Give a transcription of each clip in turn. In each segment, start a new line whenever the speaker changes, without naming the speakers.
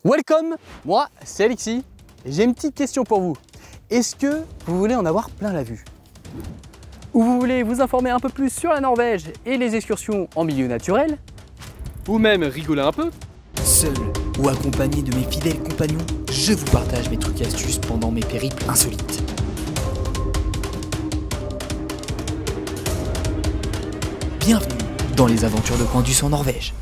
Welcome, moi c'est Alexis et j'ai une petite question pour vous. Est-ce que vous voulez en avoir plein la vue? Ou vous voulez vous informer un peu plus sur la Norvège et les excursions en milieu naturel? Ou même rigoler un peu?
Seul ou accompagné de mes fidèles compagnons, je vous partage mes trucs et astuces pendant mes périples insolites. Bienvenue dans les aventures de Quandus en Norvège.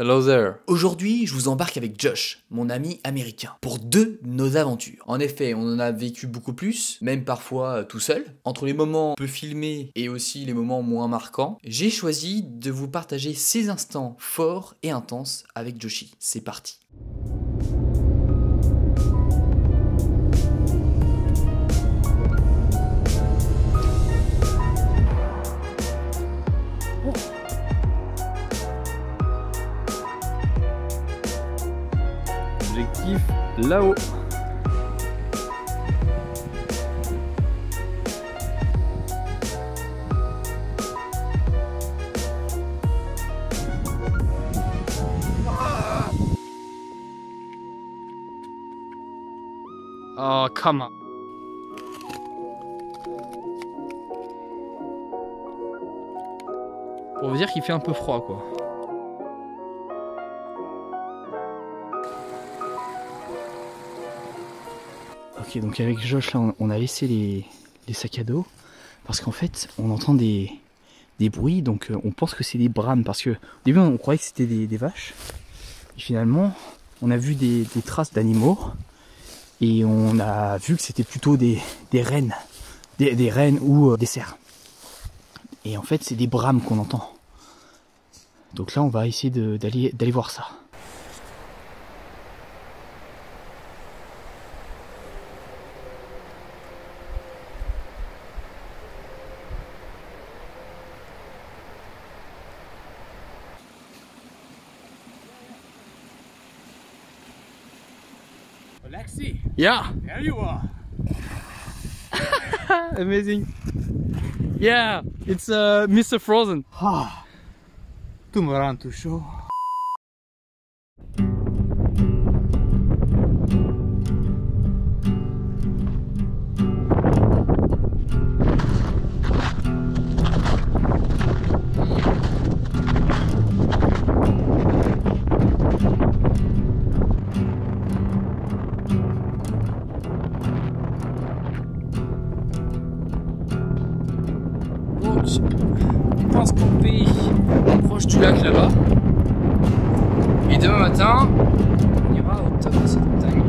Hello there.
Aujourd'hui, je vous embarque avec Josh, mon ami américain, pour deux de nos aventures. En effet, on en a vécu beaucoup plus, même parfois tout seul. Entre les moments peu filmés et aussi les moments moins marquants, j'ai choisi de vous partager ces instants forts et intenses avec Joshi. C'est parti.
Objectif là-haut. Oh, come on. Pour vous dire qu'il fait un peu froid, quoi.
Ok, donc avec Josh là on a laissé les sacs à dos parce qu'en fait on entend des bruits, donc on pense que c'est des brames parce que au début on croyait que c'était des vaches et finalement on a vu des traces d'animaux et on a vu que c'était plutôt des rennes, des rennes ou des cerfs, et en fait c'est des brames qu'on entend. Donc là on va essayer d'aller voir ça.
Alexi,
Yeah.
there you are.
Amazing. Yeah, it's Mr. Frozen.
Tu me rends tout chaud.
Donc, on pense camper proche du lac là-bas. Et demain matin, on ira au top de cette montagne.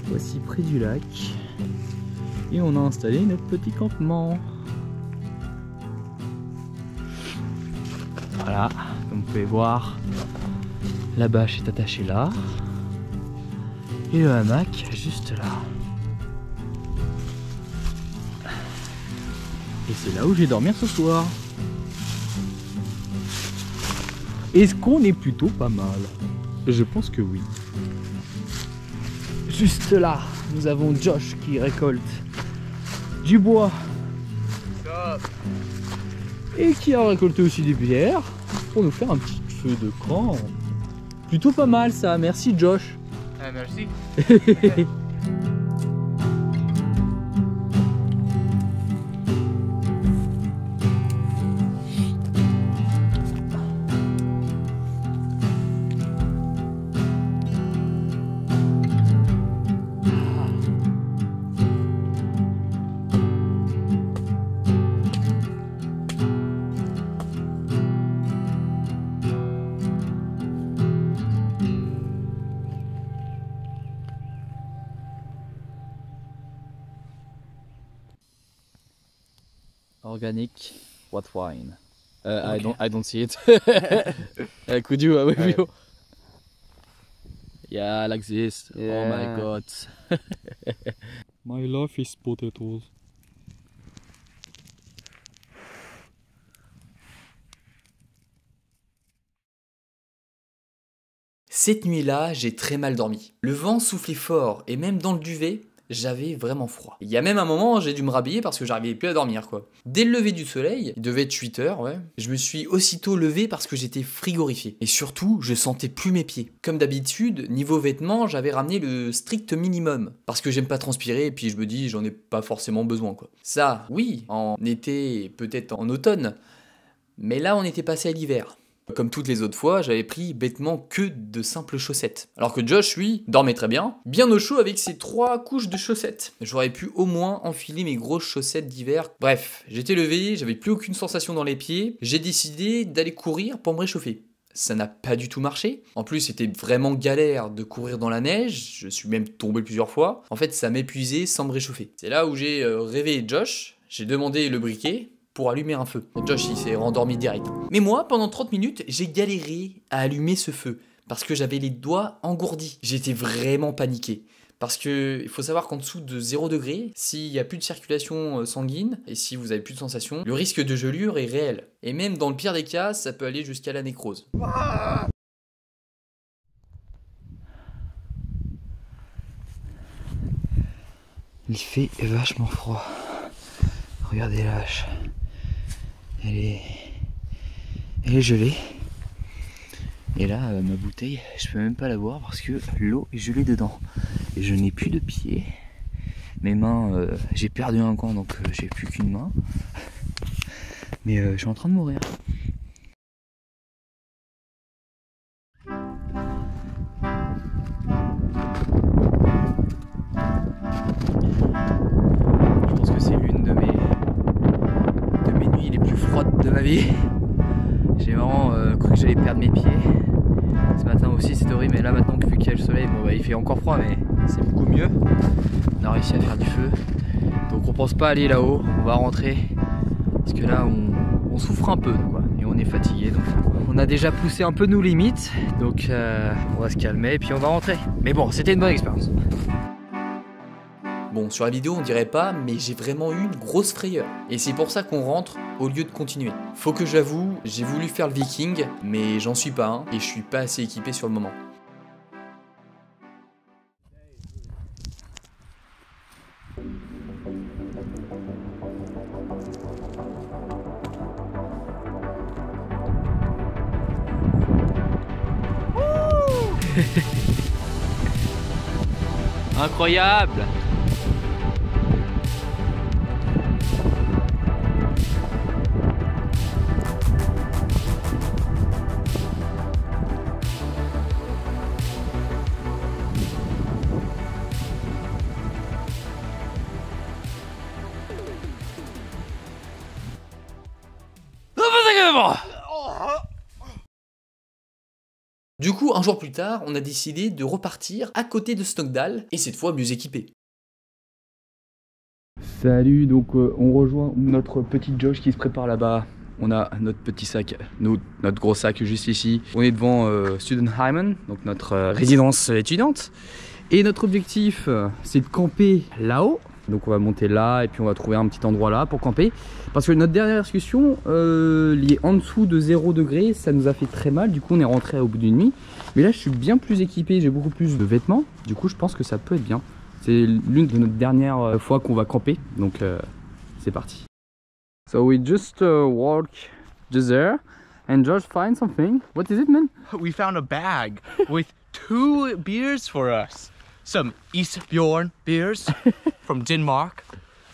Voici près du lac et on a installé notre petit campement. Voilà, comme vous pouvez voir, la bâche est attachée là et le hamac juste là. Et c'est là où je vais dormir ce soir. Est-ce qu'on est plutôt pas mal? Je pense que oui. Juste là, nous avons Josh qui récolte du bois et qui a récolté aussi des pierres pour nous faire un petit feu de camp. Plutôt pas mal ça, merci Josh.
Merci.
Organic white wine.
Okay.
I don't see it. Could you review? Yeah, like this.
Yeah.
Oh my god.
My life is potatoes.
Cette nuit-là, j'ai très mal dormi. Le vent soufflait fort et même dans le duvet, j'avais vraiment froid. Il y a même un moment, j'ai dû me rhabiller parce que j'arrivais plus à dormir, quoi. Dès le lever du soleil, il devait être 8 heures, ouais, je me suis aussitôt levé parce que j'étais frigorifié. Et surtout, je sentais plus mes pieds. Comme d'habitude, niveau vêtements, j'avais ramené le strict minimum. Parce que j'aime pas transpirer et puis je me dis, j'en ai pas forcément besoin, quoi. Ça, oui, en été, peut-être en automne. Mais là, on était passé à l'hiver. Comme toutes les autres fois, j'avais pris bêtement que de simples chaussettes. Alors que Josh, lui, dormait très bien au chaud avec ses 3 couches de chaussettes. J'aurais pu au moins enfiler mes grosses chaussettes d'hiver. Bref, j'étais levé, j'avais plus aucune sensation dans les pieds. J'ai décidé d'aller courir pour me réchauffer. Ça n'a pas du tout marché. En plus, c'était vraiment galère de courir dans la neige. Je suis même tombé plusieurs fois. En fait, ça m'épuisait sans me réchauffer. C'est là où j'ai réveillé Josh. J'ai demandé le briquet pour allumer un feu. Josh, il s'est rendormi direct. Mais moi, pendant 30 minutes, j'ai galéré à allumer ce feu parce que j'avais les doigts engourdis. J'étais vraiment paniqué. Parce que il faut savoir qu'en dessous de 0 degré, s'il n'y a plus de circulation sanguine et si vous avez plus de sensation, le risque de gelure est réel. Et même dans le pire des cas, ça peut aller jusqu'à la nécrose.
Il fait vachement froid. Regardez la hache. Elle est gelée. Et là, ma bouteille, je peux même pas la boire parce que l'eau est gelée dedans. Et je n'ai plus de pied. Mes mains, j'ai perdu un camp donc j'ai plus qu'une main. Mais je suis en train de mourir. Je pense que c'est l'une de mes nuits les plus froides de ma vie. J'ai vraiment cru que j'allais perdre mes pieds. Ce matin aussi c'était horrible, mais là maintenant vu qu'il y a le soleil, bon bah il fait encore froid mais c'est beaucoup mieux. On a réussi à faire du feu. Donc on pense pas aller là-haut, on va rentrer. Parce que là on souffre un peu quoi, et on est fatigué. Donc on a déjà poussé un peu nos limites. Donc on va se calmer et puis on va rentrer. Mais bon, c'était une bonne expérience.
Bon, sur la vidéo on dirait pas, mais j'ai vraiment eu une grosse frayeur. Et c'est pour ça qu'on rentre au lieu de continuer. Faut que j'avoue, j'ai voulu faire le viking, mais j'en suis pas un, et je suis pas assez équipé sur le moment.
Incroyable!
Du coup, un jour plus tard, on a décidé de repartir à côté de Snøgdal, et cette fois mieux équipé.
Salut, donc on rejoint notre petit Josh qui se prépare là-bas. On a notre petit sac, notre gros sac juste ici. On est devant Studentheimen, donc notre résidence étudiante. Et notre objectif, c'est de camper là-haut. Donc on va monter là et puis on va trouver un petit endroit là pour camper. Parce que notre dernière excursion, liée en dessous de 0 degré, ça nous a fait très mal. Du coup on est rentré au bout d'une nuit. Mais là je suis bien plus équipé, j'ai beaucoup plus de vêtements. Du coup je pense que ça peut être bien. C'est l'une de nos dernières fois qu'on va camper. Donc c'est parti. So we just walk just there and Josh find something. What is it, man?
We found a bag with 2 beers for us. Some Isbjorn beers from Denmark.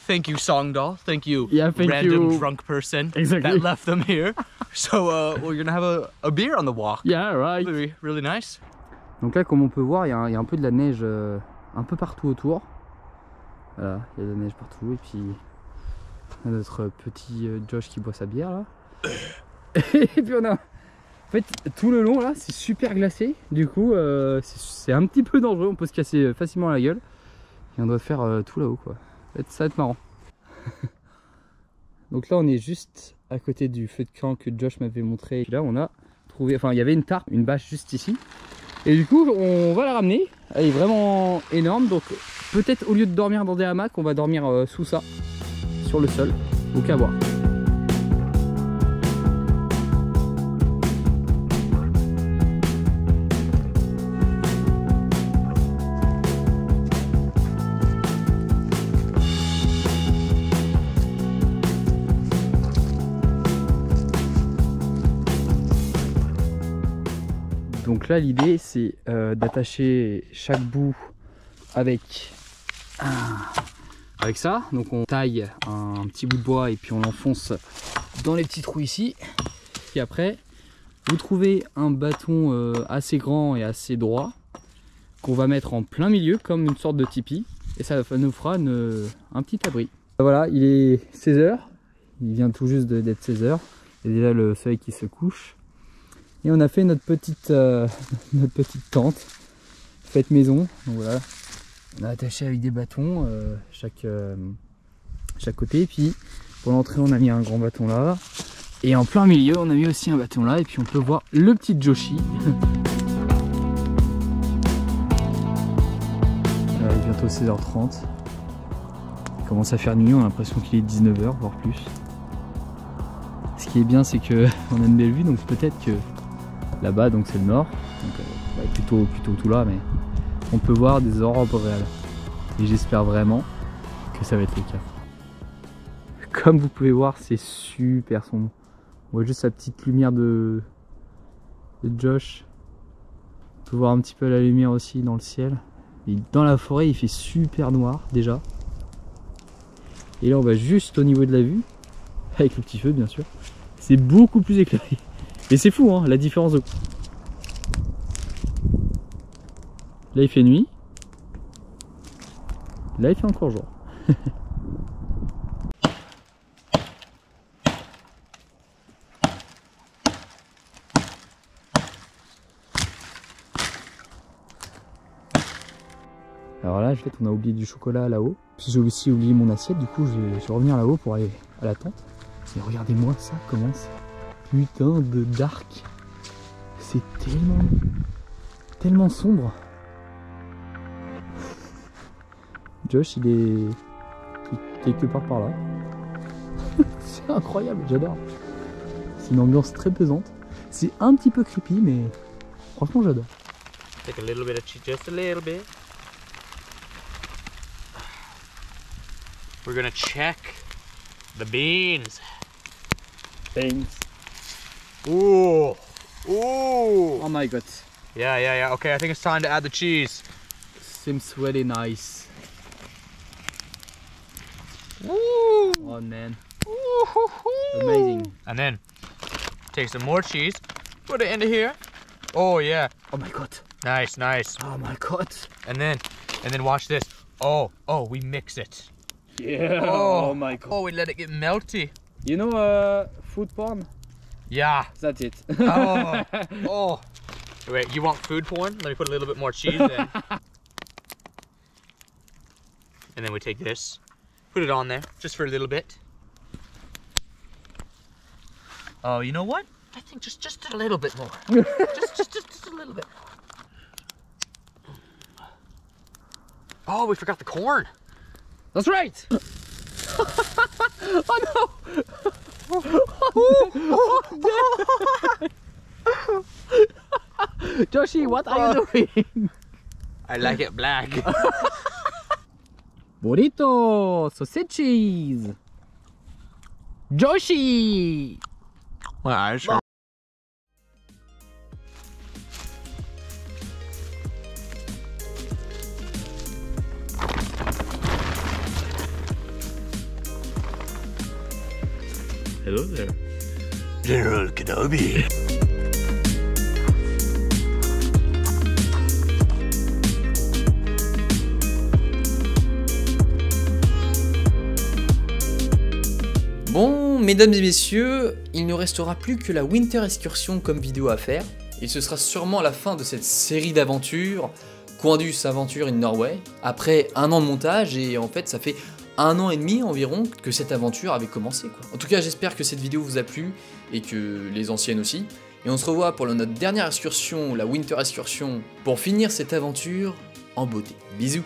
Thank you, Songdal. Thank you, random drunk person that left them here. So we're gonna have a beer on the walk.
Yeah, right.
Really nice.
Donc là, comme on peut voir, il y a un peu de la neige un peu partout autour. Voilà, il y a de la neige partout. Et puis on a notre petit Josh qui boit sa bière là. Et puis on a, en fait, tout le long là, c'est super glacé. Du coup, c'est un petit peu dangereux. On peut se casser facilement la gueule. Et on doit faire tout là-haut quoi. Ça va être marrant. Donc là, on est juste à côté du feu de camp que Josh m'avait montré. Et puis là, on a trouvé, enfin, il y avait une tarpe, une bâche juste ici. Et du coup, on va la ramener. Elle est vraiment énorme. Donc peut-être au lieu de dormir dans des hamacs, on va dormir sous ça, sur le sol, au cas voir. Donc là l'idée c'est d'attacher chaque bout avec ça. Donc on taille un petit bout de bois et puis on l'enfonce dans les petits trous ici. Et après vous trouvez un bâton assez grand et assez droit qu'on va mettre en plein milieu comme une sorte de tipi et ça nous fera un petit abri. Voilà, il est 16 h, il vient tout juste d'être 16 h, il y a déjà le soleil qui se couche et on a fait notre petite tente faite maison. Donc voilà, on a attaché avec des bâtons chaque côté et puis pour l'entrée on a mis un grand bâton là et en plein milieu on a mis aussi un bâton là et puis on peut voir le petit Joshi. Il est bientôt 16h30. Il commence à faire nuit, on a l'impression qu'il est 19h voire plus. Ce qui est bien c'est que on a une belle vue, donc peut-être que là-bas donc c'est le nord, donc plutôt tout là, mais on peut voir des aurores boréales. Et j'espère vraiment que ça va être le cas. Comme vous pouvez voir, c'est super sombre. On voit juste la petite lumière de Josh. On peut voir un petit peu la lumière aussi dans le ciel. Et dans la forêt, il fait super noir déjà. Et là, on va juste au niveau de la vue, avec le petit feu bien sûr. C'est beaucoup plus éclairé. Et c'est fou, hein, la différence de... Là, il fait nuit. Là, il fait encore jour. Alors là, on a oublié du chocolat là-haut. Puis j'ai aussi oublié mon assiette, du coup je vais revenir là-haut pour aller à la tente. Et regardez-moi ça, comment c'est putain de dark. C'est tellement sombre. Josh il est quelque part par là. C'est incroyable, j'adore. C'est une ambiance très pesante. C'est un petit peu creepy mais franchement j'adore.
Take a little bit of cheese, just a little bit. We're gonna check the beans.
Beans.
Ooh. Ooh.
Oh my god.
Yeah. Okay, I think it's time to add the cheese.
Seems really nice.
Ooh.
Oh man.
Ooh.
Amazing.
And then take some more cheese, put it into here. Oh yeah.
Oh my god.
Nice.
Oh my god.
And then watch this. Oh, we mix it.
Yeah. Oh my god.
Oh, we let it get melty.
You know food porn?
Yeah.
That's it.
Oh. Wait, you want food porn? Let me put a little bit more cheese in. And then we take this, put it on there, just for a little bit. Oh, you know what? I think just a little bit more. just a little bit. Oh, we forgot the corn.
That's right. Oh no. Joshi, what are you doing?
I like it black.
Burrito, sausages. Joshi.
Well, sure.
Hello there, General Kenobi.
Bon, mesdames et messieurs, il ne restera plus que la Winter Excursion comme vidéo à faire, et ce sera sûrement la fin de cette série d'aventures, Quandus Aventure in Norway, après un an de montage, et en fait ça fait 1 an et demi environ que cette aventure avait commencé, quoi. En tout cas, j'espère que cette vidéo vous a plu, et que les anciennes aussi, et on se revoit pour notre dernière excursion, la Winter Excursion, pour finir cette aventure en beauté. Bisous.